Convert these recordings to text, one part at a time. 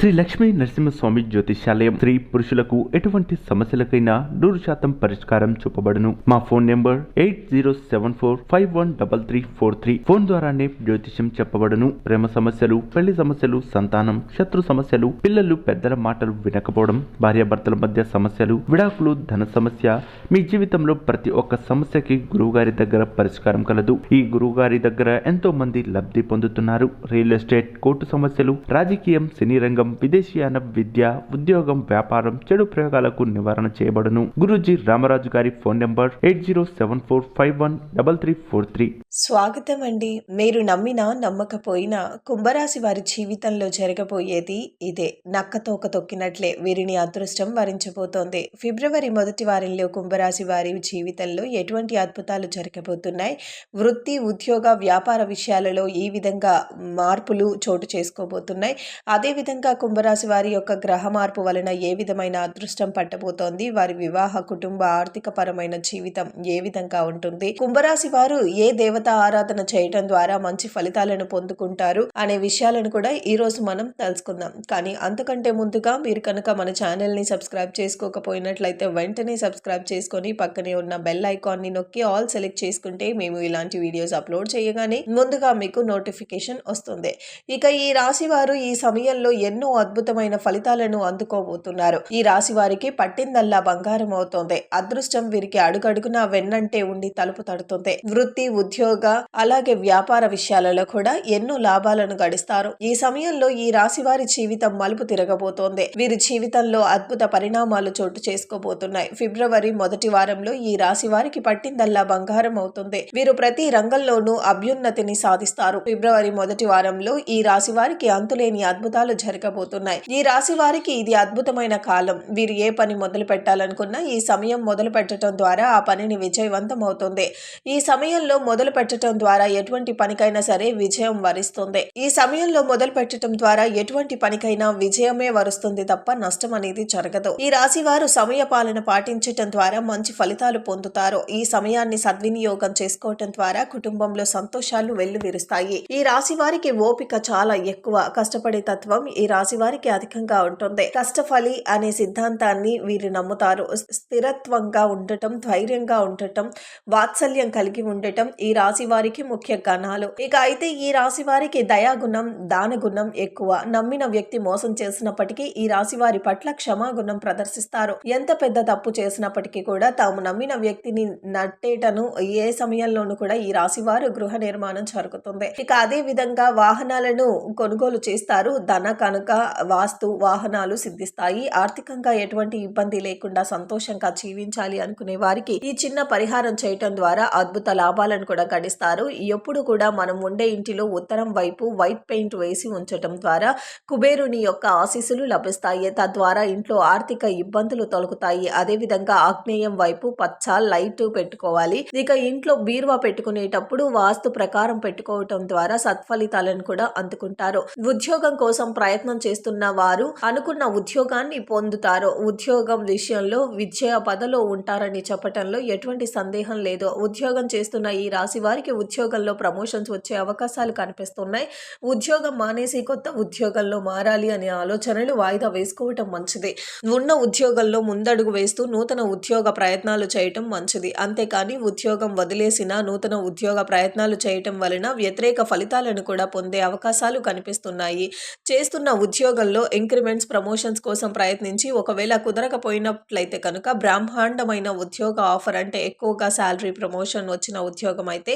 శ్రీ లక్ష్మీ నరసింహస్వామి జ్యోతిష్యాలయం. స్త్రీ పురుషులకు ఎటువంటి సమస్యలకైనా 100% పరిష్కారం చూపబడును. మా ఫోన్ నెంబర్ 8074513343. ఫోన్ ద్వారానే జ్యోతిష్యం చెప్పబడును. ప్రేమ సమస్యలు, పెళ్లి సమస్యలు, సంతానం, శత్రు సమస్యలు, పిల్లలు పెద్దల మాటలు వినకపోవడం, భార్యాభర్తల మధ్య సమస్యలు, విడాకులు, ధన సమస్య, మీ జీవితంలో ప్రతి ఒక్క సమస్యకి గురువుగారి దగ్గర పరిష్కారం కలదు. ఈ గురువుగారి దగ్గర ఎంతో మంది లబ్ధి పొందుతున్నారు. రియల్ ఎస్టేట్, కోర్టు సమస్యలు, రాజకీయం, సినీ రంగం, విదేశీయాన, విద్య, ఉద్యోగం, వ్యాపారం, చెడు ప్రయోగాలకు నివారణ చేయబడును. గురూజీ రామరాజు గారి ఫోన్ నంబర్ 8074513343. స్వాగతం అండి. మీరు నమ్మినా నమ్మకపోయినా కుంభరాశి వారి జీవితంలో జరగబోయేది ఇదే. నక్కతోక తొక్కినట్లే వీరిని అదృష్టం వరించబోతోంది. ఫిబ్రవరి మొదటి వారంలో కుంభరాశి వారి జీవితంలో ఎటువంటి అద్భుతాలు జరగబోతున్నాయి, వృత్తి, ఉద్యోగ, వ్యాపార విషయాలలో ఈ విధంగా మార్పులు చోటు చేసుకోబోతున్నాయి. అదేవిధంగా కుంభరాశి వారి యొక్క గ్రహ మార్పు వలన ఏ విధమైన అదృష్టం పట్టబోతోంది, వారి వివాహ, కుటుంబ, ఆర్థిక పరమైన జీవితం ఏ విధంగా ఉంటుంది, కుంభరాశి వారు ఏ దేవత ఆరాధన చేయటం ద్వారా మంచి ఫలితాలను పొందుకుంటారు అనే విషయాలను కూడా ఈ రోజు మనం తెలుసుకుందాం. కానీ అంతకంటే ముందుగా మీరు కనుక మన ఛానల్ ని సబ్స్క్రైబ్ చేసుకోకపోయినట్లయితే వెంటనే సబ్స్క్రైబ్ చేసుకొని పక్కనే ఉన్న బెల్ ఐకాన్ ని నొక్కి ఆల్ సెలెక్ట్ చేసుకుంటే మేము ఇలాంటి వీడియోస్ అప్లోడ్ చేయగానే ముందుగా మీకు నోటిఫికేషన్ వస్తుంది. ఇక ఈ రాశి వారు ఈ సమయంలో ఎన్నో అద్భుతమైన ఫలితాలను అందుకోబోతున్నారు. ఈ రాశి వారికి పట్టిందల్లా బంగారం అవుతోంది. అదృష్టం వీరికి అడుగడుగునా వెన్నంటే ఉండి తలుపు తడుతుంది. వృత్తి, ఉద్యోగ, అలాగే వ్యాపార విషయాలలో కూడా ఎన్నో లాభాలను గడిస్తారు. ఈ సమయంలో ఈ రాశి వారి జీవితం మలుపు తిరగబోతోంది. వీరి జీవితంలో అద్భుత పరిణామాలు చోటు చేసుకోబోతున్నాయి. ఫిబ్రవరి మొదటి వారంలో ఈ రాశి వారికి పట్టిందల్లా బంగారం అవుతుంది. వీరు ప్రతి రంగంలోనూ అభ్యున్నతిని సాధిస్తారు. ఫిబ్రవరి మొదటి వారంలో ఈ రాశి వారికి అంతులేని అద్భుతాలు జరగబోతున్నాయి. ఈ రాశి వారికి ఇది అద్భుతమైన కాలం. వీరు ఏ పని మొదలు పెట్టాలనుకున్నా ఈ సమయం మొదలు పెట్టడం ద్వారా ఆ పనిని విజయవంతం అవుతుంది. ఈ సమయంలో మొదలు పెట్టడం ద్వారా ఎటువంటి పనికైనా సరే విజయం వరిస్తుంది. ఈ సమయంలో మొదలు పెట్టడం ద్వారా ఎటువంటి పనికైనా విజయమే వరుస్తుంది తప్ప నష్టం అనేది జరగదు. ఈ రాశి వారు సమయ పాలన పాటించటం ద్వారా మంచి ఫలితాలు పొందుతారు. ఈ సమయాన్ని సద్వినియోగం చేసుకోవటం ద్వారా కుటుంబంలో సంతోషాలు వెల్లువిరుస్తాయి. ఈ రాశి వారికి ఓపిక చాలా ఎక్కువ. కష్టపడే తత్వం ఈ రాశి వారికి అధికంగా ఉంటుంది. కష్టఫలి అనే సిద్ధాంతాన్ని వీరు నమ్ముతారు. స్థిరత్వంగా ఉండటం, ధైర్యంగా ఉండటం, వాత్సల్యం కలిగి ఉండటం ఈ రాశి వారికి ముఖ్య గణాలు. ఇక అయితే ఈ రాశి వారికి దయాగుణం, దానగుణం ఎక్కువ. నమ్మిన వ్యక్తి మోసం చేసినప్పటికీ ఈ రాశి వారి పట్ల క్షమాగుణం ప్రదర్శిస్తారు. ఎంత పెద్ద తప్పు చేసినప్పటికీ కూడా తాము నమ్మిన వ్యక్తిని నట్టేటను ఏ సమయంలోనూ కూడా ఈ రాశి వారు గృహ నిర్మాణం జరుగుతుంది. ఇక అదే విధంగా వాహనాలను కొనుగోలు చేస్తారు. ధన, కనుక, వాస్తు, వాహనాలు సిద్ధిస్తాయి. ఆర్థికంగా ఎటువంటి ఇబ్బంది లేకుండా సంతోషంగా జీవించాలి అనుకునే వారికి ఈ చిన్న పరిహారం చేయటం ద్వారా అద్భుత లాభాలను కూడా గడిస్తారు. ఎప్పుడు కూడా మనం ఉండే ఇంటిలో ఉత్తరం వైపు వైట్ పెయింట్ వేసి ఉంచటం ద్వారా కుబేరుని యొక్క ఆశీస్సులు లభిస్తాయి. తద్వారా ఇంట్లో ఆర్థిక ఇబ్బందులు తొలగుతాయి. అదేవిధంగా ఆగ్నేయం వైపు పచ్చ లైట్ పెట్టుకోవాలి. ఇక ఇంట్లో బీరువా పెట్టుకునేటప్పుడు వాస్తు ప్రకారం పెట్టుకోవటం ద్వారా సత్ఫలితాలను కూడా అందుకుంటారు. ఉద్యోగం కోసం ప్రయత్నం చేస్తున్న వారు అనుకున్న ఉద్యోగాన్ని పొందుతారు. ఉద్యోగం విషయంలో విజయ పదలో ఉంటారని చెప్పటంలో ఎటువంటి సందేహం లేదు. ఉద్యోగం చేస్తున్న ఈ రాశి వారికి ఉద్యోగంలో ప్రమోషన్స్ వచ్చే అవకాశాలు కనిపిస్తున్నాయి. ఉద్యోగం మానేసి కొత్త ఉద్యోగంలో మారాలి అనే ఆలోచనలు వాయిదా వేసుకోవటం మంచిది. ఉన్న ఉద్యోగంలో ముందడుగు వేస్తూ నూతన ఉద్యోగ ప్రయత్నాలు చేయటం మంచిది. అంతేకాని ఉద్యోగం వదిలేసిన నూతన ఉద్యోగ ప్రయత్నాలు చేయటం వలన వ్యతిరేక ఫలితాలను కూడా పొందే అవకాశాలు కనిపిస్తున్నాయి. చేస్తున్న ఉద్యోగంలో ఇంక్రిమెంట్స్, ప్రమోషన్స్ కోసం ప్రయత్నించి ఒకవేళ కుదరకపోయినట్లయితే కనుక బ్రహ్మాండమైన ఉద్యోగ ఆఫర్, అంటే ఎక్కువగా శాలరీ, ప్రమోషన్ వచ్చిన ఉద్యోగం అయితే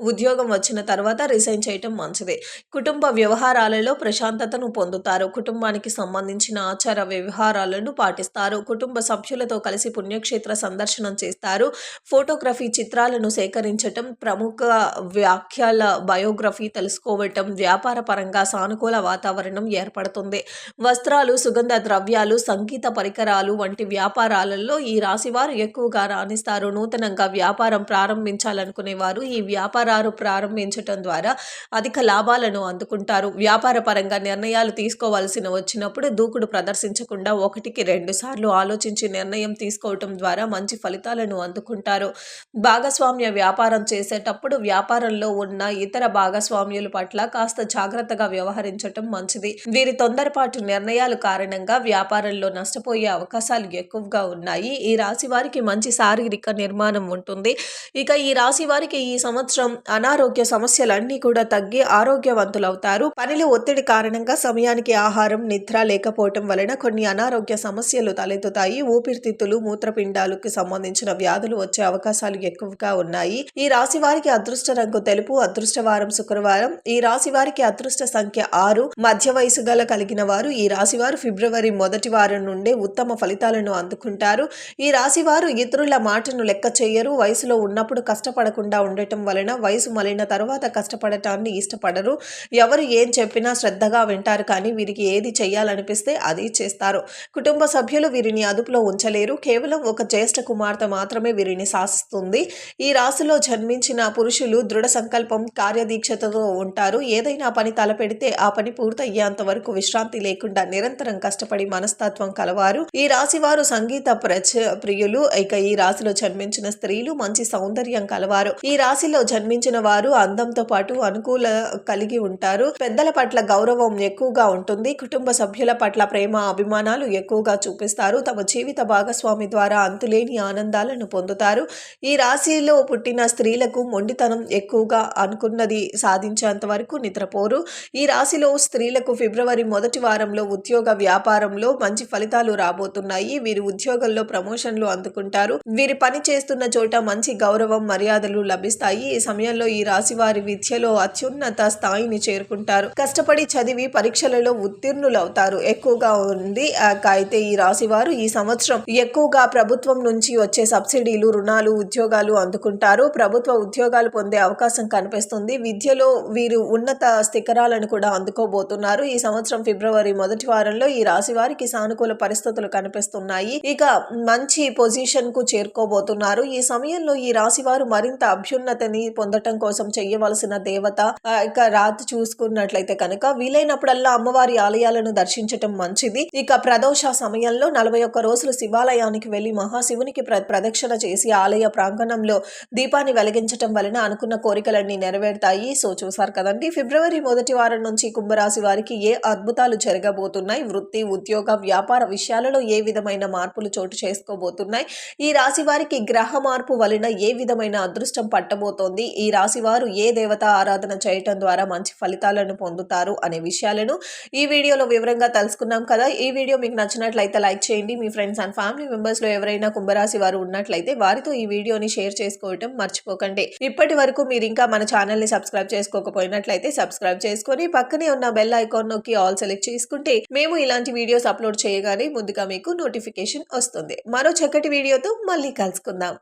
ఉద్యోగం వచ్చిన తర్వాత రిజైన్ చేయటం మంచిది. కుటుంబ వ్యవహారాలలో ప్రశాంతతను పొందుతారు. కుటుంబానికి సంబంధించిన ఆచార వ్యవహారాలను పాటిస్తారు. కుటుంబ సభ్యులతో కలిసి పుణ్యక్షేత్ర సందర్శనం చేస్తారు. ఫోటోగ్రఫీ, చిత్రాలను సేకరించటం, ప్రముఖ వ్యాఖ్యల బయోగ్రఫీ తెలుసుకోవటం, వ్యాపార పరంగా సానుకూల వాతావరణం ఏర్పడుతుంది. వస్త్రాలు, సుగంధ ద్రవ్యాలు, సంగీత పరికరాలు వంటి వ్యాపారాలలో ఈ రాశి వారు ఎక్కువగా రాణిస్తారు. నూతనంగా వ్యాపారం ప్రారంభించాలనుకునే వారు ఈ వ్యాపారాలు ప్రారంభించటం ద్వారా అధిక లాభాలను అందుకుంటారు. వ్యాపార పరంగా నిర్ణయాలు తీసుకోవాల్సిన వచ్చినప్పుడు దూకుడు ప్రదర్శించకుండా 1-2 సార్లు ఆలోచించి నిర్ణయం తీసుకోవటం ద్వారా మంచి ఫలితాలను అందుకుంటారు. భాగస్వామ్య వ్యాపారం చేసేటప్పుడు వ్యాపారంలో ఉన్న ఇతర భాగస్వామ్యుల పట్ల కాస్త జాగ్రత్తగా వ్యవహరించటం మంచిది. వీరి తొందరపాటు నిర్ణయాల కారణంగా వ్యాపారంలో నష్టపోయే అవకాశాలు ఎక్కువగా ఉన్నాయి. ఈ రాశి వారికి మంచి శారీరక నిర్మాణం ఉంటుంది. ఇక ఈ రాశి వారికి ఈ సంవత్సరం అనారోగ్య సమస్యలన్నీ కూడా తగ్గి ఆరోగ్యవంతులవుతారు. పనిలో ఒత్తిడి కారణంగా సమయానికి ఆహారం, నిద్ర లేకపోవటం వలన కొన్ని అనారోగ్య సమస్యలు తలెత్తుతాయి. ఊపిరితిత్తులు, మూత్రపిండాలకు సంబంధించిన వ్యాధులు వచ్చే అవకాశాలు ఎక్కువగా ఉన్నాయి. ఈ రాశి వారికి అదృష్ట రంగు తెలుపు, అదృష్ట వారం శుక్రవారం. ఈ రాశి వారికి అదృష్ట సంఖ్య 6. మధ్య వయసు గల కలిగిన వారు ఈ రాశి వారు ఫిబ్రవరి మొదటి వారం నుండే ఉత్తమ ఫలితాలను అందుకుంటారు. ఈ రాశి వారు ఇతరుల మాటను లెక్క చేయరు. వయసులో ఉన్నప్పుడు కష్టపడకుండా ఉండటం వలన వయసు మళ్ళిన తర్వాత కష్టపడటాన్ని ఇష్టపడరు. ఎవరు ఏం చెప్పినా శ్రద్ధగా వింటారు, కానీ వీరికి ఏది చేయాలనిపిస్తే అది చేస్తారు. కుటుంబ సభ్యులు వీరిని అదుపులో ఉంచలేరు. కేవలం ఒక జ్యేష్ఠ కుమార్తె మాత్రమే వీరిని శాసిస్తుంది. ఈ రాశిలో జన్మించిన పురుషులు దృఢ సంకల్పం, కార్యదీక్షతతో ఉంటారు. ఏదైనా పని తలపెడితే ఆ పని పూర్తయ్యేంత వరకు విశ్రాంతి లేకుండా నిరంతరం కష్టపడి మనస్తత్వం కలవారు. ఈ రాశి వారు సంగీత ప్రియులు. ఇక ఈ రాశిలో జన్మించిన స్త్రీలు మంచి సౌందర్యం కలవారు. ఈ రాశిలో జన్మించిన వారు అందంతో పాటు అనుకూల కలిగి ఉంటారు. పెద్దల పట్ల గౌరవం ఎక్కువగా ఉంటుంది. కుటుంబ సభ్యుల పట్ల ప్రేమ, అభిమానాలు ఎక్కువగా చూపిస్తారు. తమ జీవిత భాగస్వామి ద్వారా అంతులేని ఆనందాలను పొందుతారు. ఈ రాశిలో పుట్టిన స్త్రీలకు మొండితనం ఎక్కువగా, అనుకున్నది సాధించేంత వరకు నిద్రపోరు. ఈ రాశిలో స్త్రీలకు ఫిబ్రవరి మొదటి వారంలో ఉద్యోగ, వ్యాపారంలో మంచి ఫలితాలు రాబోతున్నాయి. వీరి ఉద్యోగంలో ప్రమోషన్లు అందుకుంటారు. వీరి పని చేస్తున్న చోట మంచి గౌరవం, మర్యాదలు లభిస్తాయి. ఈ సమయంలో ఈ రాశి వారి విద్యలో అత్యున్నత స్థాయిని చేరుకుంటారు. కష్టపడి చదివి పరీక్షలలో ఉత్తీర్ణులవుతారు. ఎక్కువగా ఉంది. అయితే ఈ రాశి వారు ఈ సంవత్సరం ఎక్కువగా ప్రభుత్వం నుంచి వచ్చే సబ్సిడీలు, రుణాలు, ఉద్యోగాలు అందుకుంటారు. ప్రభుత్వ ఉద్యోగాలు పొందే అవకాశం కనిపిస్తుంది. విద్యలో వీరు ఉన్నత శిఖరాలను కూడా అందుకోబోతున్నారు. ఈ సంవత్సరం ఫిబ్రవరి మొదటి వారంలో ఈ రాశి వారికి సానుకూల పరిస్థితులు కనిపిస్తున్నాయి. ఇక మంచి పొజిషన్ కు చేరుకోబోతున్నారు. ఈ సమయంలో ఈ రాశి వారు మరింత అభ్యున్నతిని పొందటం కోసం చేయవలసిన దేవత ఇక రాత్రి చూసుకున్నట్లయితే కనుక వీలైనప్పుడల్లా అమ్మవారి ఆలయాలను దర్శించటం మంచిది. ఇక ప్రదోష సమయంలో 41 రోజులు శివాలయానికి వెళ్లి మహాశివునికి ప్రదక్షిణ చేసి ఆలయ ప్రాంగణంలో దీపాన్ని వెలిగించటం వలన అనుకున్న కోరికలన్నీ నెరవేరుతాయి. సో చూసారు కదండి, ఫిబ్రవరి మొదటి వారం నుంచి కుంభరాశి వారికి ఏ అద్భుతాలు జరగబోతున్నాయి, వృత్తి, ఉద్యోగ, వ్యాపార విషయాలలో ఏ విధమైన మార్పులు చోటు చేసుకోబోతున్నాయి, ఈ రాశి వారికి గ్రహ మార్పు వలన ఏ విధమైన అదృష్టం పట్టబోతోంది, ఈ రాశి వారు ఏ దేవత ఆరాధన చేయటం ద్వారా మంచి ఫలితాలను పొందుతారు అనే విషయాలను ఈ వీడియోలో వివరంగా తెలుసుకున్నాం కదా. ఈ వీడియో మీకు నచ్చినట్లయితే లైక్ చేయండి. మీ ఫ్రెండ్స్ అండ్ ఫ్యామిలీ మెంబర్స్ లో ఎవరైనా కుంభరాశి వారు ఉన్నట్లయితే వారితో ఈ వీడియోని షేర్ చేసుకోవటం మర్చిపోకండి. ఇప్పటి వరకు మీరు ఇంకా మన ఛానల్ ని సబ్స్క్రైబ్ చేసుకోకపోయినట్లయితే సబ్స్క్రైబ్ చేసుకొని పక్కనే ఉన్న బెల్ ఐకాన్ నొక్కి ఆల్ సెలెక్ట్ చేసుకుంటే మేము ఇలాంటి వీడియోస్ అప్లోడ్ చేయగానే ముందుగా మీకు నోటిఫికేషన్ వస్తుంది. మరో చక్కటి వీడియోతో మళ్ళీ కలుసుకుందాం.